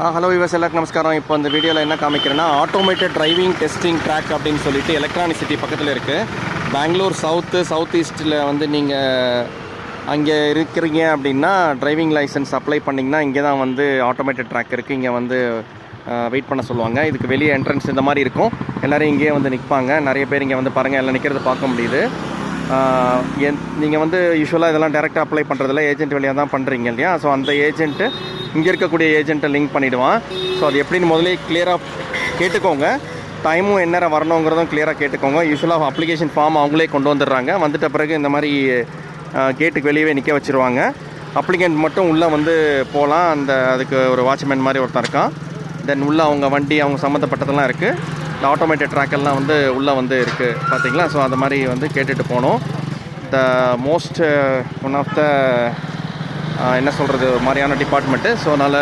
Hello viewers, எல்லாருக்கும் நமஸ்காரம். இப்போ இந்த வீடியோவில் என்ன காமிக்கிறேன்னா, ஆட்டோமேட்டட் டிரைவிங் டெஸ்டிங் ட்ராக் அப்படின்னு சொல்லிட்டு எலக்ட்ரானிக் சிட்டி பக்கத்தில் இருக்குது. பெங்களூர் சவுத் ஈஸ்ட்டில் வந்து நீங்கள் அங்கே இருக்கிறீங்க அப்படின்னா டிரைவிங் லைசன்ஸ் அப்ளை பண்ணிங்கன்னா இங்கே தான் வந்து ஆட்டோமேட்டட் ட்ராக் இருக்குது. இங்கே வந்து வெயிட் பண்ண சொல்லுவாங்க. இதுக்கு வெளியே என்ட்ரன்ஸ் இந்த மாதிரி இருக்கும். எல்லோரும் இங்கேயே வந்து நிற்பாங்க. நிறைய பேர் இங்கே வந்து பாருங்கள், எல்லாம் நிற்கிறத பார்க்க முடியுது. நீங்கள் வந்து யூஸ்வலாக இதெல்லாம் டேரெக்டாக அப்ளை பண்ணுறதில்ல, ஏஜென்ட் வழியாக தான் பண்ணுறீங்க இல்லையா? ஸோ அந்த ஏஜென்ட்டு இங்கே இருக்கக்கூடிய ஏஜென்ட்டை லிங்க் பண்ணிவிடுவான். ஸோ அது எப்படின்னு முதலே கிளியராக கேட்டுக்கோங்க. டைமும் எந்நேரம் வரணுங்கிறதும் கிளியராக கேட்டுக்கோங்க. யூஸ்வலாக அப்ளிகேஷன் ஃபார்ம் அவங்களே கொண்டு வந்துடுறாங்க. வந்துட்ட பிறகு இந்த மாதிரி கேட்டுக்கு வெளியே நிற்க வச்சுருவாங்க. அப்ளிகண்ட் மட்டும் உள்ளே வந்து போகலாம். அதுக்கு ஒரு வாட்ச்மேன் மாதிரி ஒருத்தர் இருக்கான். தென் உள்ளே அவங்க வண்டி அவங்க சம்மந்தப்பட்டதெல்லாம் இருக்குது. இந்த ஆட்டோமேட்டட் ட்ராக்கெல்லாம் வந்து உள்ளே வந்து இருக்குது பார்த்தீங்களா? ஸோ அது மாதிரி வந்து கேட்டுட்டு போகணும். The most one of the என்ன சொல்கிறது மாதிரியான டிபார்ட்மெண்ட்டு. ஸோ அதனால்